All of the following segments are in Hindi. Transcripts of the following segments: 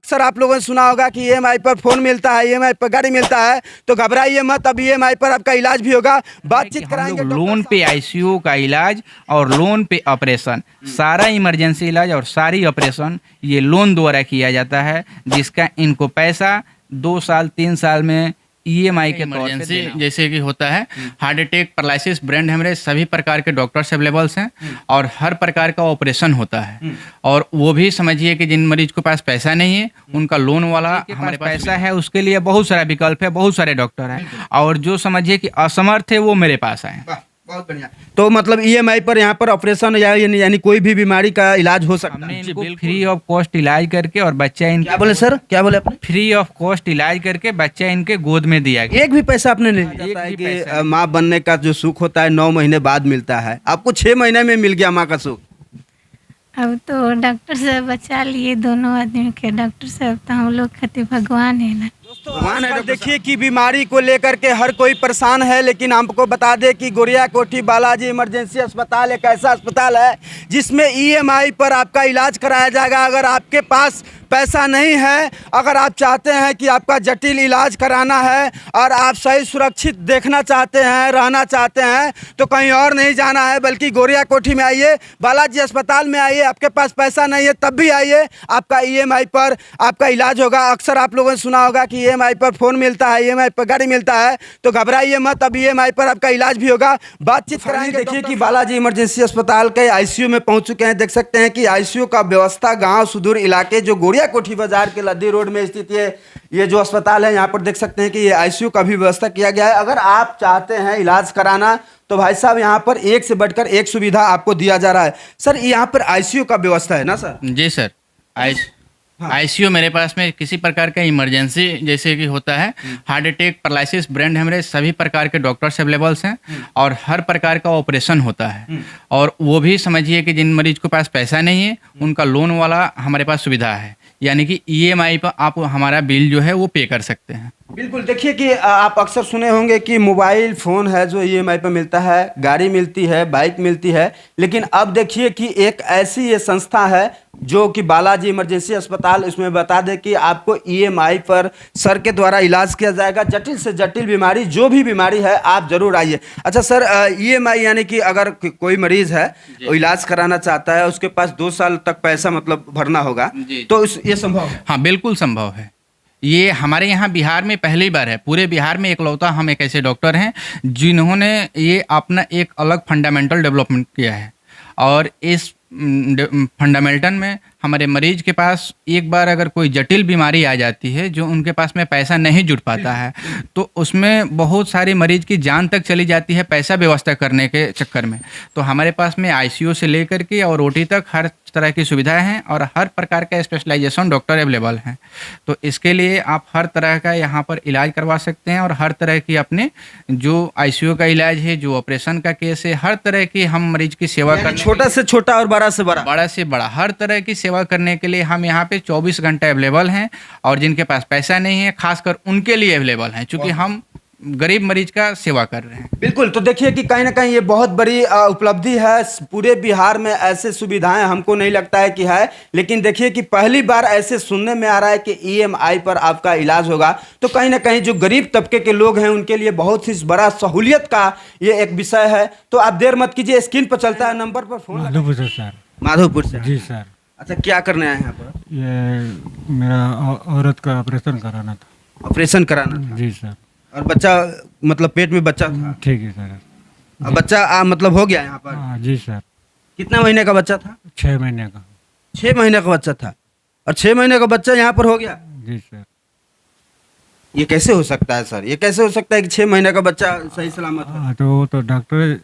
अक्सर आप लोगों ने सुना होगा कि ईएमआई पर फोन मिलता है, ईएमआई पर गाड़ी मिलता है, तो घबराइए मत, अब ईएमआई पर आपका इलाज भी होगा। बातचीत कराएंगे लोन पे आईसीयू का इलाज और लोन पे ऑपरेशन, सारा इमरजेंसी इलाज और सारी ऑपरेशन ये लोन द्वारा किया जाता है, जिसका इनको पैसा 2 साल 3 साल में ईएमआई के इमरजेंसी जैसे कि होता है heart attack, paralysis, brain haemorrhage, सभी प्रकार के डॉक्टर्स अवेलेबल्स हैं और हर प्रकार का ऑपरेशन होता है। और वो भी समझिए कि जिन मरीज के पास पैसा नहीं है उनका लोन वाला हमारे पास पैसा है, उसके लिए बहुत सारा विकल्प है, बहुत सारे डॉक्टर हैं। और जो समझिए कि असमर्थ है वो मेरे पास आए। बहुत बढ़िया। तो मतलब ईएमआई पर यहाँ पर ऑपरेशन यानी कोई भी बीमारी का इलाज हो सकता है। इनको फ्री ऑफ कॉस्ट इलाज करके और बच्चा इनके क्या बोले सर, क्या बोले आपने? फ्री ऑफ कॉस्ट इलाज करके बच्चा इनके गोद में दिया गया। एक भी पैसा आपने नहीं लिया है कि माँ बनने का जो सुख होता है 9 महीने बाद मिलता है, आपको 6 महीने में मिल गया माँ का सुख। अब तो डॉक्टर साहब बचा लिए दोनों आदमी के, डॉक्टर साहब तो हम लोग खातिर भगवान है ना। भगवान है। देखिए कि बीमारी को लेकर के हर कोई परेशान है, लेकिन आपको बता दें कि गोरिया कोठी बालाजी इमरजेंसी अस्पताल एक ऐसा अस्पताल है जिसमें ईएमआई पर आपका इलाज कराया जाएगा। अगर आपके पास पैसा नहीं है, अगर आप चाहते हैं कि आपका जटिल इलाज कराना है और आप सही सुरक्षित देखना चाहते हैं, रहना चाहते हैं, तो कहीं और नहीं जाना है बल्कि गोरिया कोठी में आइए, बालाजी अस्पताल में आइए। आपके पास पैसा नहीं है तब भी आइए, आपका ईएमआई पर आपका इलाज होगा। अक्सर आप लोगों ने सुना होगा कि ईएमआई पर फोन मिलता है, ईएमआई पर गाड़ी मिलता है, तो घबराइए मत, अब ईएमआई पर आपका इलाज भी होगा। बातचीत कराएंगे। देखिए कि बालाजी इमरजेंसी अस्पताल के आईसीयू में पहुंच चुके हैं। देख सकते हैं कि आईसीयू का व्यवस्था गाँव सुदूर इलाके जो गोरिया कोठी बाजार के लद्दी रोड में स्थित ये जो अस्पताल है, यहाँ पर देख सकते हैं कि ये आईसीयू का भी व्यवस्था किया गया है। अगर आप चाहते हैं इलाज कराना तो भाई साहब यहाँ पर एक से बढ़कर एक सुविधा आपको दिया जा रहा है। सर यहाँ पर आईसीयू का व्यवस्था है ना सर? जी सर, आईसीयू मेरे पास में किसी प्रकार का इमरजेंसी जैसे कि होता है heart attack, paralysis, brain haemorrhage, सभी प्रकार के डॉक्टर्स अवेलेबल्स हैं और हर प्रकार का ऑपरेशन होता है। और वो भी समझिए कि जिन मरीज के पास पैसा नहीं है उनका लोन वाला हमारे पास सुविधा है, यानी कि ईएमआई पर आप हमारा बिल जो है वो पे कर सकते हैं। बिल्कुल। देखिए कि आप अक्सर सुने होंगे कि मोबाइल फ़ोन है जो ईएमआई पर मिलता है, गाड़ी मिलती है, बाइक मिलती है, लेकिन अब देखिए कि एक ऐसी ये संस्था है जो कि बालाजी इमरजेंसी अस्पताल, इसमें बता दें कि आपको ईएमआई पर सर के द्वारा इलाज किया जाएगा। जटिल से जटिल बीमारी, जो भी बीमारी है, आप जरूर आइए। अच्छा सर, ईएमआई यानी कि अगर कोई मरीज है वो इलाज कराना चाहता है, उसके पास 2 साल तक पैसा मतलब भरना होगा, तो ये संभव है? हाँ बिल्कुल संभव है। ये हमारे यहाँ बिहार में पहली बार है, पूरे बिहार में इकलौता हम एक ऐसे डॉक्टर हैं जिन्होंने ये अपना एक अलग फंडामेंटल डेवलपमेंट किया है। और इस फंडामेंटल में हमारे मरीज के पास एक बार अगर कोई जटिल बीमारी आ जाती है जो उनके पास में पैसा नहीं जुट पाता है, तो उसमें बहुत सारे मरीज की जान तक चली जाती है पैसा व्यवस्था करने के चक्कर में। तो हमारे पास में आईसीयू से लेकर के और ओटी तक हर तरह की सुविधाएं हैं और हर प्रकार का स्पेशलाइजेशन डॉक्टर अवेलेबल हैं। तो इसके लिए आप हर तरह का यहाँ पर इलाज करवा सकते हैं और हर तरह की अपने जो आईसीयू का इलाज है, जो ऑपरेशन का केस है, हर तरह की हम मरीज की सेवा करने, छोटा से छोटा और बड़ा से बड़ा, बड़ा से बड़ा, हर तरह की सेवा करने के लिए हम यहाँ पे 24 घंटे अवेलेबल हैं। और जिनके पास पैसा नहीं है खासकर उनके लिए अवेलेबल हैं, क्योंकि हम गरीब मरीज का सेवा कर रहे हैं। बिल्कुल। तो देखिए कि कहीं ना कहीं ये बहुत बड़ी उपलब्धि है। पूरे बिहार में ऐसे सुविधाएं हमको नहीं लगता है कि है, लेकिन देखिए कि पहली बार ऐसे सुनने में आ रहा है कि ईएमआई पर आपका इलाज होगा। तो कहीं ना कहीं जो गरीब तबके के लोग हैं उनके लिए बहुत ही बड़ा सहूलियत का ये एक विषय है। तो आप देर मत कीजिए, स्क्रीन पर चलता है नंबर पर फोन। माधोपुर से सर। माधोपुर से? जी सर। अच्छा, क्या करने आए हैं यहाँ पर? ये मेरा औरत का ऑपरेशन कराना था। ऑपरेशन कराना था? जी सर। और बच्चा मतलब पेट में बच्चा था? ठीक है सर। अब बच्चा मतलब हो गया यहाँ पर? हाँ जी सर। कितना महीने का बच्चा था? 6 महीने का। 6 महीने का बच्चा था और 6 महीने का बच्चा यहाँ पर हो गया? जी सर। ये कैसे हो सकता है सर? ये कैसे हो सकता है कि 6 महीने का बच्चा सही सलामत है? तो वो तो डॉक्टर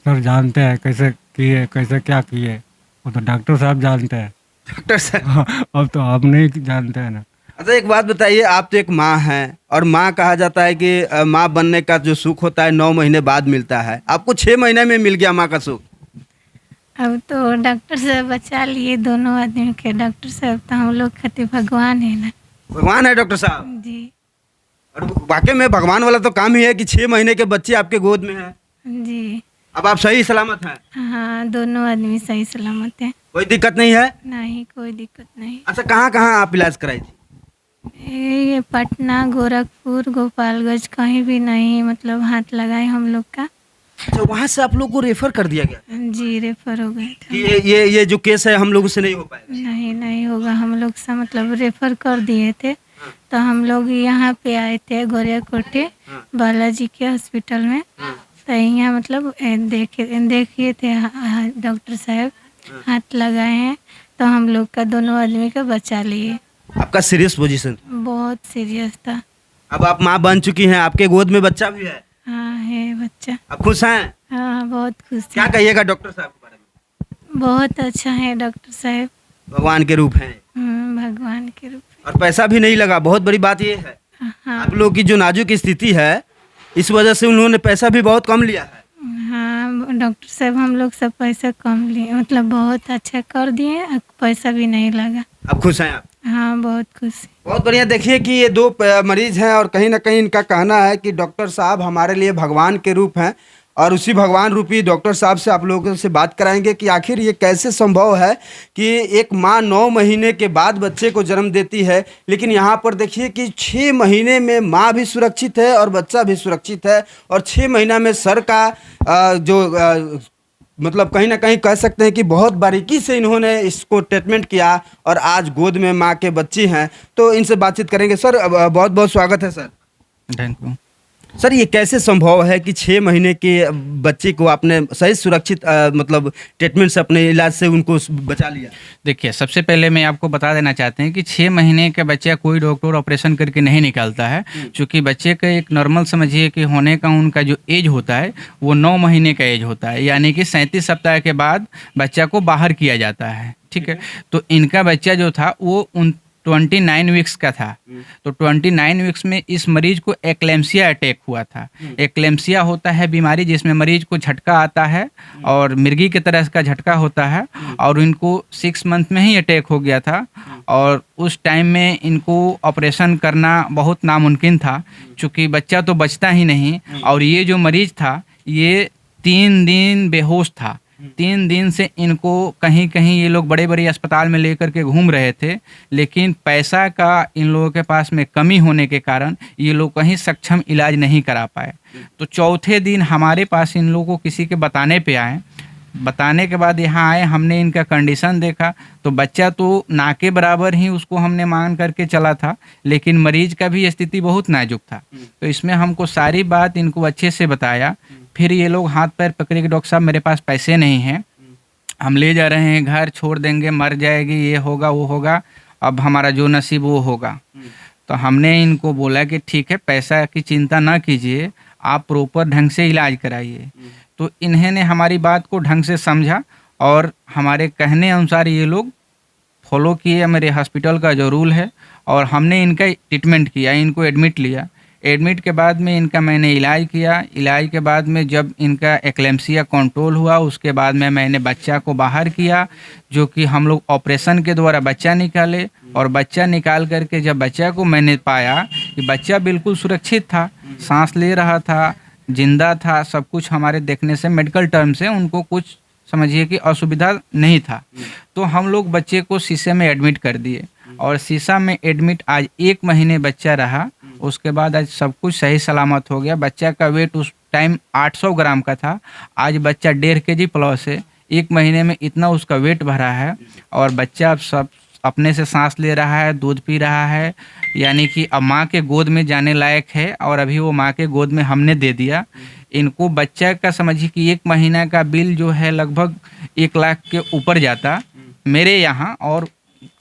सर जानते हैं कैसे किए, कैसे क्या किए, वो तो डॉक्टर साहब जानते हैं। डॉक्टर साहब? अब तो आप नहीं जानते हैं ना। अच्छा, एक बात बताइए, आप तो एक माँ हैं और माँ कहा जाता है कि माँ बनने का जो सुख होता है 9 महीने बाद मिलता है, आपको 6 महीने में मिल गया माँ का सुख। अब तो डॉक्टर साहब बचा लिए दोनों आदमी के, डॉक्टर साहब तो हम लोग खातिर भगवान है ना। भगवान है डॉक्टर साहब? जी। और वाकई में भगवान वाला तो काम ही है कि 6 महीने के बच्चे आपके गोद में है। जी। अब आप सही सलामत हैं? हाँ, दोनों आदमी सही सलामत हैं। कोई दिक्कत नहीं है? नहीं, कोई दिक्कत नहीं। अच्छा, कहाँ कहाँ आप इलाज कराई थी? ये पटना, गोरखपुर, गोपालगंज कहीं भी नहीं, मतलब हाथ लगाए हम लोग का। अच्छा, वहाँ से आप लोग को रेफर कर दिया गया जी, रेफर हो गए थे। कि ये जो केस है हम लोगों से नहीं हो पाएगा? नहीं होगा, हम लोग से मतलब रेफर कर दिए थे। तो हम लोग यहाँ पे आए थे गोरिया कोठी बालाजी के हॉस्पिटल में। तो यहाँ मतलब देखिए थे डॉक्टर साहब, हाथ लगाए हैं तो हम लोग का दोनों आदमी का बचा लिए। आपका सीरियस पोजीशन? बहुत सीरियस था। अब आप माँ बन चुकी हैं, आपके गोद में बच्चा भी है? हाँ, है बच्चा। आप खुश हैं? हाँ, बहुत खुश क्या है। कहिएगा डॉक्टर साहब के बारे में? बहुत अच्छा है डॉक्टर साहब। भगवान के रूप हैं भगवान के रूप और पैसा भी नहीं लगा। बहुत बड़ी बात ये है, में। हाँ आप लोग की जो नाजुक स्थिति है इस वजह से उन्होंने पैसा भी बहुत कम लिया है। हाँ, डॉक्टर साहब हम लोग सब पैसा कम लिए, मतलब बहुत अच्छा कर दिए, पैसा भी नहीं लगा। आप खुश हैं? आप हाँ, बहुत खुश। बहुत बढ़िया। देखिए कि ये दो मरीज हैं और कहीं ना कहीं इनका कहना है कि डॉक्टर साहब हमारे लिए भगवान के रूप हैं और उसी भगवान रूपी डॉक्टर साहब से आप लोगों से बात कराएंगे कि आखिर ये कैसे संभव है कि एक माँ 9 महीने के बाद बच्चे को जन्म देती है, लेकिन यहाँ पर देखिए कि 6 महीने में माँ भी सुरक्षित है और बच्चा भी सुरक्षित है और 6 महीना में सर का मतलब कहीं ना कहीं कह सकते हैं कि बहुत बारीकी से इन्होंने इसको ट्रीटमेंट किया और आज गोद में माँ के बच्ची हैं। तो इनसे बातचीत करेंगे। सर, बहुत बहुत स्वागत है सर। Thank you. सर, ये कैसे संभव है कि 6 महीने के बच्चे को आपने सही सुरक्षित मतलब ट्रीटमेंट से, अपने इलाज से उनको बचा लिया? देखिए, सबसे पहले मैं आपको बता देना चाहते हैं कि 6 महीने का बच्चा कोई डॉक्टर ऑपरेशन करके नहीं निकालता है, क्योंकि बच्चे का एक नॉर्मल समझिए कि होने का उनका जो एज होता है वो 9 महीने का एज होता है, यानी कि 37 सप्ताह के बाद बच्चा को बाहर किया जाता है। ठीक है, तो इनका बच्चा जो था वो 29 वीक्स का था। तो 29 वीक्स में इस मरीज को एक्लेम्सिया अटैक हुआ था। एक्लेम्सिया होता है बीमारी जिसमें मरीज को झटका आता है और मिर्गी की तरह का झटका होता है, और इनको 6 मंथ में ही अटैक हो गया था और उस टाइम में इनको ऑपरेशन करना बहुत नामुमकिन था, क्योंकि बच्चा तो बचता ही नहीं। और ये जो मरीज था ये 3 दिन बेहोश था। 3 दिन से इनको कहीं कहीं ये लोग बड़े बड़े अस्पताल में लेकर के घूम रहे थे, लेकिन पैसा का इन लोगों के पास में कमी होने के कारण ये लोग कहीं सक्षम इलाज नहीं करा पाए। तो चौथे दिन हमारे पास इन लोगों को किसी के बताने पे आए। बताने के बाद यहाँ आए, हमने इनका कंडीशन देखा तो बच्चा तो ना के बराबर ही उसको हमने मान करके चला था, लेकिन मरीज का भी स्थिति बहुत नाजुक था। तो इसमें हमको सारी बात इनको अच्छे से बताया। फिर ये लोग हाथ पैर पकड़े कि डॉक्टर साहब मेरे पास पैसे नहीं हैं, हम ले जा रहे हैं, घर छोड़ देंगे, मर जाएगी, ये होगा वो होगा, अब हमारा जो नसीब वो होगा। तो हमने इनको बोला कि ठीक है, पैसा की चिंता ना कीजिए, आप प्रॉपर ढंग से इलाज कराइए। तो इन्होंने हमारी बात को ढंग से समझा और हमारे कहने अनुसार ये लोग फॉलो किए मेरे हॉस्पिटल का जो रूल है, और हमने इनका ट्रीटमेंट किया, इनको एडमिट लिया। एडमिट के बाद में इनका मैंने इलाज किया। इलाज के बाद में जब इनका एक्लेम्सिया कंट्रोल हुआ, उसके बाद में मैंने बच्चा को बाहर किया, जो कि हम लोग ऑपरेशन के द्वारा बच्चा निकाले। और बच्चा निकाल करके जब बच्चा को मैंने पाया कि बच्चा बिल्कुल सुरक्षित था, सांस ले रहा था, जिंदा था, सब कुछ हमारे देखने से मेडिकल टर्म से उनको कुछ समझिए कि असुविधा नहीं था। तो हम लोग बच्चे को शीशे में एडमिट कर दिए और शीशा में एडमिट आज 1 महीने बच्चा रहा। उसके बाद आज सब कुछ सही सलामत हो गया। बच्चा का वेट उस टाइम 800 ग्राम का था, आज बच्चा 1.5 kg प्लस है। 1 महीने में इतना उसका वेट भरा है और बच्चा अब सब अपने से सांस ले रहा है, दूध पी रहा है, यानी कि अब माँ के गोद में जाने लायक है। और अभी वो माँ के गोद में हमने दे दिया। इनको बच्चा का समझिए कि 1 महीना का बिल जो है लगभग 1 लाख के ऊपर जाता मेरे यहाँ, और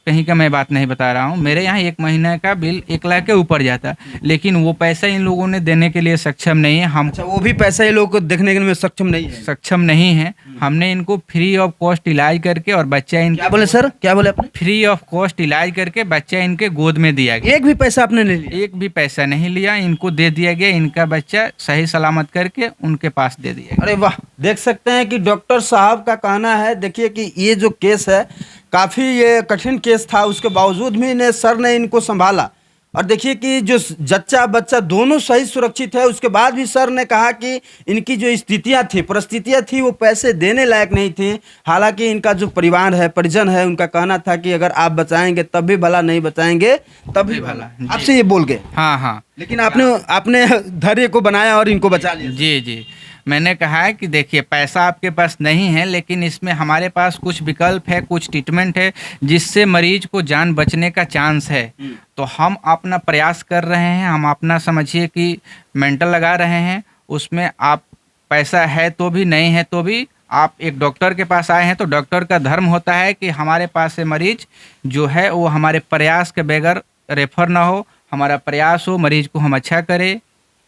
कहीं का मैं बात नहीं बता रहा हूँ, मेरे यहाँ 1 महीने का बिल 1 लाख के ऊपर जाता, लेकिन वो पैसा इन लोगों ने देने के लिए सक्षम नहीं है। हम अच्छा, वो भी पैसा ये लोग को देखने के लिए सक्षम नहीं है। हमने इनको फ्री ऑफ कॉस्ट इलाज करके और बच्चा क्या बोले सर, क्या बोले आपने? फ्री ऑफ कॉस्ट इलाज करके बच्चा इनके गोद में दिया गया। एक भी पैसा आपने नहीं लिया? एक भी पैसा नहीं लिया, इनको दे दिया गया। इनका बच्चा सही सलामत करके उनके पास दे दिया गया। अरे वाह, देख सकते हैं कि डॉक्टर साहब का कहना है। देखिए कि ये जो केस है काफ़ी ये कठिन केस था, उसके बावजूद भी सर ने इनको संभाला और देखिए कि जो जच्चा बच्चा दोनों सही सुरक्षित है, उसके बाद भी सर ने कहा कि इनकी जो स्थितियां थी, परिस्थितियां थी, वो पैसे देने लायक नहीं थी। हालांकि इनका जो परिवार है, परिजन है, उनका कहना था कि अगर आप बचाएंगे तब भी भला, नहीं बचाएंगे तब भी भला। जी। आपसे ये बोल गए, हाँ हाँ लेकिन आपने धैर्य को बनाया और इनको बचा लिया। जी जी, मैंने कहा है कि देखिए पैसा आपके पास नहीं है, लेकिन इसमें हमारे पास कुछ विकल्प है, कुछ ट्रीटमेंट है जिससे मरीज को जान बचने का चांस है। तो हम अपना प्रयास कर रहे हैं, हम अपना समझिए कि मेंटल लगा रहे हैं उसमें। आप पैसा है तो भी, नहीं है तो भी, आप एक डॉक्टर के पास आए हैं तो डॉक्टर का धर्म होता है कि हमारे पास से मरीज जो है वो हमारे प्रयास के बगैर रेफर ना हो, हमारा प्रयास हो, मरीज को हम अच्छा करें,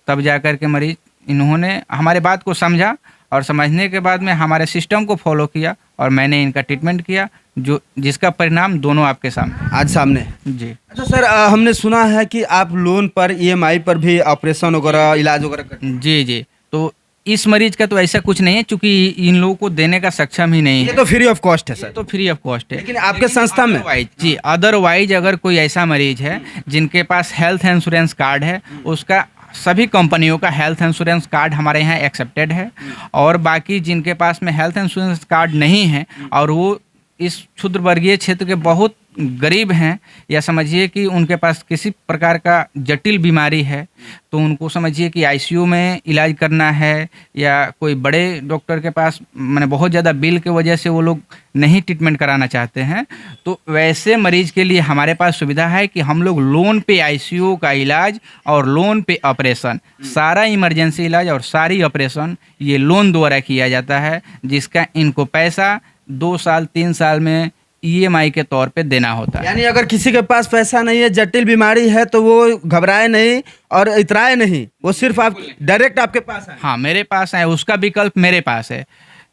तब जा कर के मरीज। इन्होंने हमारे बात को समझा और समझने के बाद में हमारे सिस्टम को फॉलो किया और मैंने इनका ट्रीटमेंट किया, जो जिसका परिणाम दोनों आपके सामने आज सामने। जी। अच्छा सर, हमने सुना है कि आप लोन पर, ईएमआई पर भी ऑपरेशन वगैरह, इलाज वगैरह करते हैं। जी जी, तो इस मरीज का तो ऐसा कुछ नहीं है, क्योंकि इन लोगों को देने का सक्षम ही नहीं ये है। तो फ्री ऑफ कॉस्ट है ये सर। तो फ्री ऑफ कॉस्ट है। लेकिन आपके संस्था में जी, अदरवाइज अगर कोई ऐसा मरीज है जिनके पास हेल्थ इंश्योरेंस कार्ड है, उसका सभी कंपनियों का हेल्थ इंश्योरेंस कार्ड हमारे यहाँ एक्सेप्टेड है। और बाकी जिनके पास में हेल्थ इंश्योरेंस कार्ड नहीं है और वो इस क्षुद्र वर्गीय क्षेत्र के बहुत गरीब हैं, या समझिए कि उनके पास किसी प्रकार का जटिल बीमारी है, तो उनको समझिए कि आईसीयू में इलाज करना है, या कोई बड़े डॉक्टर के पास मैंने बहुत ज़्यादा बिल के वजह से वो लोग नहीं ट्रीटमेंट कराना चाहते हैं, तो वैसे मरीज के लिए हमारे पास सुविधा है कि हम लोग लोन पे आईसीयू का इलाज और लोन पे ऑपरेशन, सारा इमरजेंसी इलाज और सारी ऑपरेशन ये लोन द्वारा किया जाता है, जिसका इनको पैसा 2 साल 3 साल में ईएमआई के तौर पे देना होता है। यानी अगर किसी के पास पैसा नहीं है, जटिल बीमारी है, तो वो घबराए नहीं और इतराए नहीं, वो सिर्फ आप डायरेक्ट आपके पास आए। हाँ, मेरे पास है, उसका विकल्प मेरे पास है।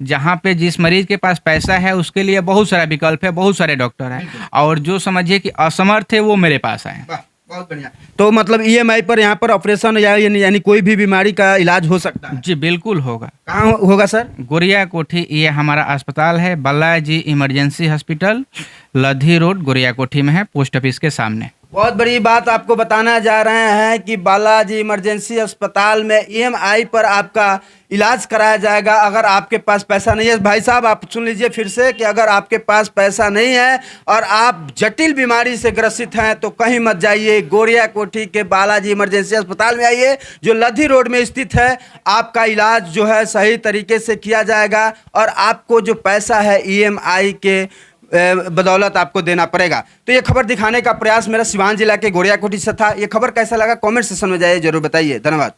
जहाँ पे जिस मरीज के पास पैसा है उसके लिए बहुत सारा विकल्प है, बहुत सारे डॉक्टर हैं, और जो समझिए कि असमर्थ है वो मेरे पास आए। वाह, बहुत बढ़िया। तो मतलब ईएमआई पर यहाँ पर ऑपरेशन या यानी कोई भी बीमारी का इलाज हो सकता है? जी बिल्कुल होगा। कहाँ होगा सर? गोरिया कोठी, ये हमारा अस्पताल है, बालाजी इमरजेंसी हॉस्पिटल, लधी रोड, गोरिया कोठी में है, पोस्ट ऑफिस के सामने। बहुत बड़ी बात आपको बताना जा रहे हैं कि बालाजी इमरजेंसी अस्पताल में ईएमआई पर आपका इलाज कराया जाएगा अगर आपके पास पैसा नहीं है। भाई साहब, आप सुन लीजिए फिर से कि अगर आपके पास पैसा नहीं है और आप जटिल बीमारी से ग्रसित हैं तो कहीं मत जाइए, गोरिया कोठी के बालाजी इमरजेंसी अस्पताल में आइए, जो लधी रोड में स्थित है। आपका इलाज जो है सही तरीके से किया जाएगा और आपको जो पैसा है ईएमआई के बदौलत आपको देना पड़ेगा। तो ये खबर दिखाने का प्रयास मेरा सिवान जिला के गोरिया कोठी से था। ये खबर कैसा लगा कमेंट सेक्शन में जाइए, जरूर बताइए। धन्यवाद।